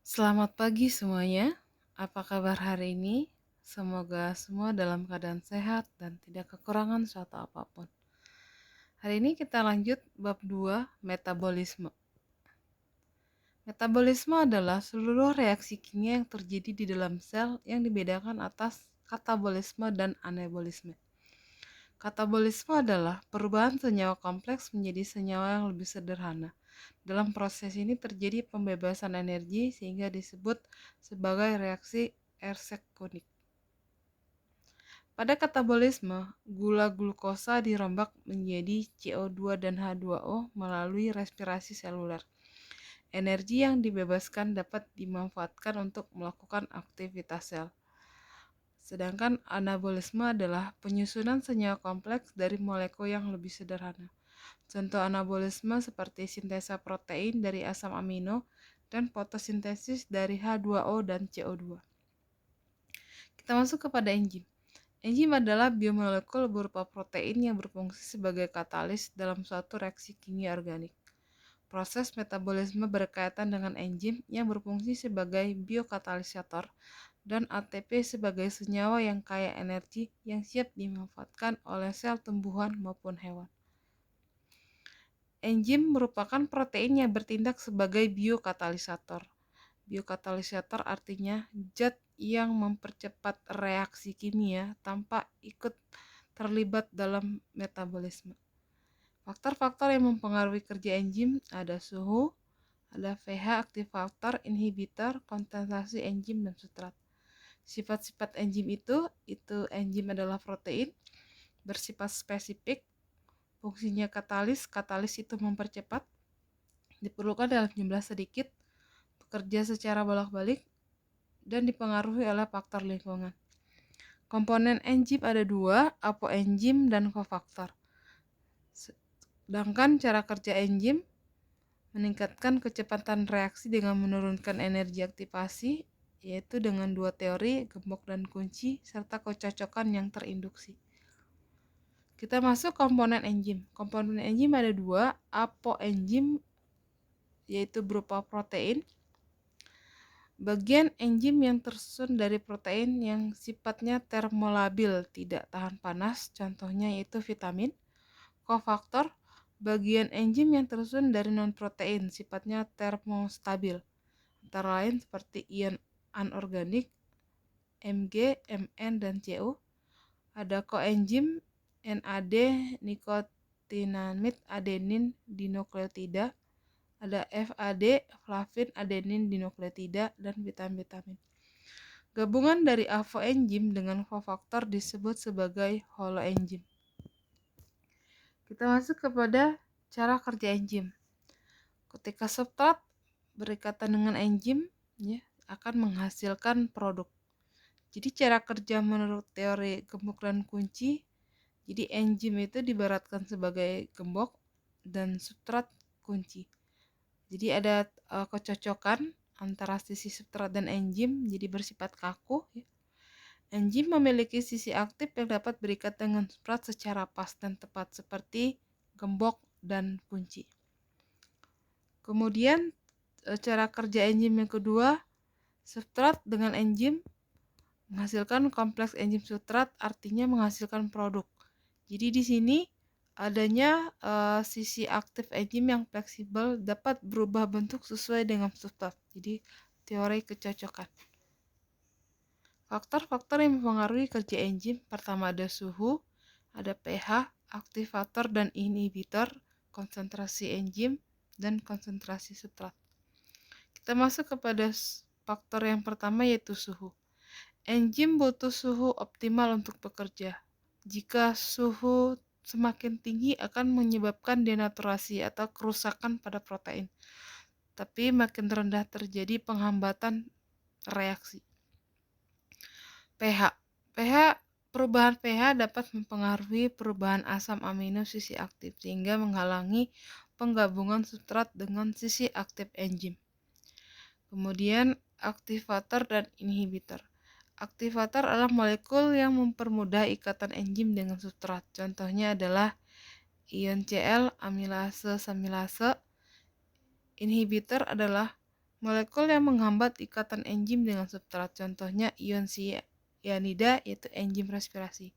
Selamat pagi semuanya. Apa kabar hari ini? Semoga semua dalam keadaan sehat dan tidak kekurangan suatu apapun. Hari ini kita lanjut bab 2, metabolisme. Metabolisme adalah seluruh reaksi kimia yang terjadi di dalam sel yang dibedakan atas katabolisme dan anabolisme. Katabolisme adalah perubahan senyawa kompleks menjadi senyawa yang lebih sederhana. Dalam proses ini terjadi pembebasan energi sehingga disebut sebagai reaksi Erskine. Pada katabolisme, gula glukosa dirombak menjadi CO2 dan H2O melalui respirasi seluler. Energi yang dibebaskan dapat dimanfaatkan untuk melakukan aktivitas sel. Sedangkan anabolisme adalah penyusunan senyawa kompleks dari molekul yang lebih sederhana. Contoh anabolisme seperti sintesa protein dari asam amino dan fotosintesis dari H2O dan CO2. Kita masuk kepada enzim. Enzim adalah biomolekul berupa protein yang berfungsi sebagai katalis dalam suatu reaksi kimia organik. Proses metabolisme berkaitan dengan enzim yang berfungsi sebagai biokatalisator dan ATP sebagai senyawa yang kaya energi yang siap dimanfaatkan oleh sel tumbuhan maupun hewan. Enzim merupakan protein yang bertindak sebagai biokatalisator. Biokatalisator artinya zat yang mempercepat reaksi kimia tanpa ikut terlibat dalam metabolisme. Faktor-faktor yang mempengaruhi kerja enzim ada suhu, ada pH, aktivator, inhibitor, konsentrasi enzim, dan substrat. Sifat-sifat enzim itu enzim adalah protein, bersifat spesifik, fungsinya katalis itu mempercepat, diperlukan dalam jumlah sedikit, bekerja secara bolak-balik, dan dipengaruhi oleh faktor lingkungan. Komponen enzim ada dua, apoenzim dan kofaktor. Sedangkan cara kerja enzim meningkatkan kecepatan reaksi dengan menurunkan energi aktivasi, yaitu dengan dua teori, gembok dan kunci, serta kecocokan yang terinduksi. Kita masuk komponen enzim. Komponen enzim ada dua, apoenzim yaitu berupa protein. Bagian enzim yang tersusun dari protein yang sifatnya termolabil, tidak tahan panas, contohnya yaitu vitamin. Kofaktor, bagian enzim yang tersusun dari non-protein, sifatnya termostabil, antara lain seperti ion anorganik, Mg, Mn, dan Cu. Ada koenzim, NAD, nikotinamid adenin dinukleotida, ada FAD, flavin adenin dinukleotida, dan vitamin-vitamin. Gabungan dari apoenzim dengan kofaktor disebut sebagai holoenzim. Kita masuk kepada cara kerja enzim. Ketika substrat berikatan dengan enzim, akan menghasilkan produk. Jadi cara kerja menurut teori gembok dan kunci, jadi enzim itu diibaratkan sebagai gembok dan substrat kunci. Jadi ada kecocokan antara sisi substrat dan enzim, jadi bersifat kaku. Enzim memiliki sisi aktif yang dapat berikat dengan substrat secara pas dan tepat seperti gembok dan kunci. Kemudian cara kerja enzim yang kedua, substrat dengan enzim menghasilkan kompleks enzim substrat, artinya menghasilkan produk. Jadi di sini adanya sisi aktif enzim yang fleksibel dapat berubah bentuk sesuai dengan substrat. Jadi teori kecocokan. Faktor-faktor yang mempengaruhi kerja enzim, pertama ada suhu, ada pH, aktivator dan inhibitor, konsentrasi enzim, dan konsentrasi substrat. Kita masuk kepada faktor yang pertama yaitu suhu. Enzim butuh suhu optimal untuk bekerja. Jika suhu semakin tinggi akan menyebabkan denaturasi atau kerusakan pada protein. Tapi makin rendah terjadi penghambatan reaksi. Perubahan pH dapat mempengaruhi perubahan asam amino sisi aktif sehingga menghalangi penggabungan substrat dengan sisi aktif enzim. Kemudian aktivator dan inhibitor. Aktivator adalah molekul yang mempermudah ikatan enzim dengan substrat. Contohnya adalah ion Cl, amilase, samilase. Inhibitor adalah Molekul yang menghambat ikatan enzim dengan substrat, contohnya ion cyanida yaitu enzim respirasi.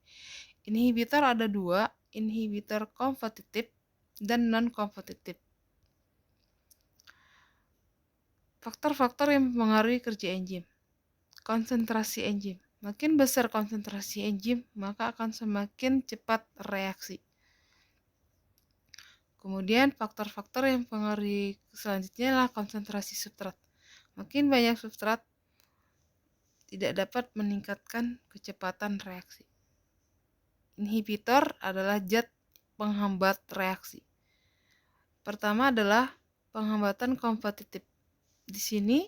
Inhibitor ada dua, inhibitor kompetitif dan non-kompetitif. Faktor-faktor yang mempengaruhi kerja enzim. Konsentrasi enzim. Makin besar konsentrasi enzim, maka akan semakin cepat reaksi. Kemudian faktor-faktor yang mempengaruhi selanjutnya adalah konsentrasi substrat. Makin banyak substrat, tidak dapat meningkatkan kecepatan reaksi. Inhibitor adalah zat penghambat reaksi. Pertama adalah penghambatan kompetitif. Di sini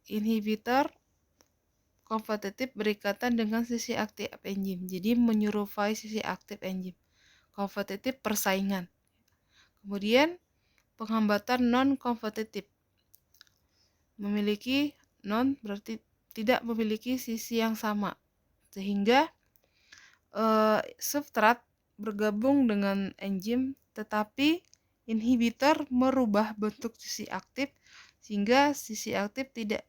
inhibitor kompetitif berikatan dengan sisi aktif enzim, jadi menyerupai sisi aktif enzim. Kompetitif persaingan. Kemudian penghambatan non-kompetitif, memiliki non berarti tidak memiliki sisi yang sama, sehingga substrat bergabung dengan enzim, tetapi inhibitor merubah bentuk sisi aktif sehingga sisi aktif tidak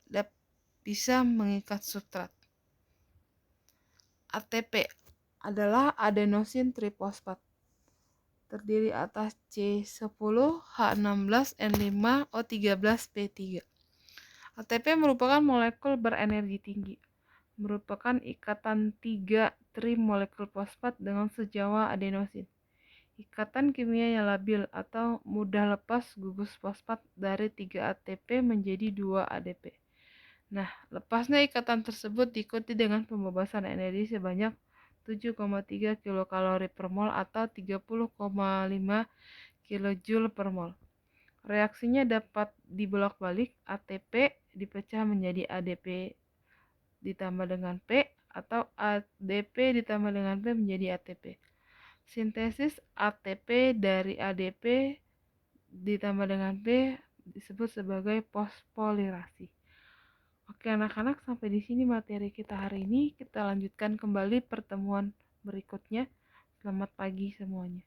bisa mengikat substrat. ATP adalah adenosin trifosfat, terdiri atas C10H16N5O13P3. ATP merupakan molekul berenergi tinggi, merupakan ikatan 3 trimolekul fosfat dengan senyawa adenosin. Ikatan kimianya labil atau mudah lepas gugus fosfat dari 3 ATP menjadi 2 ADP. Nah, lepasnya ikatan tersebut diikuti dengan pembebasan energi sebanyak 7,3 kilokalori per mol atau 30,5 kilojoule per mol. Reaksinya dapat dibolak-balik, ATP dipecah menjadi ADP ditambah dengan P atau ADP ditambah dengan P menjadi ATP. Sintesis ATP dari ADP ditambah dengan P disebut sebagai fosforilasi. Oke anak-anak, sampai di sini materi kita hari ini. Kita lanjutkan kembali pertemuan berikutnya. Selamat pagi semuanya.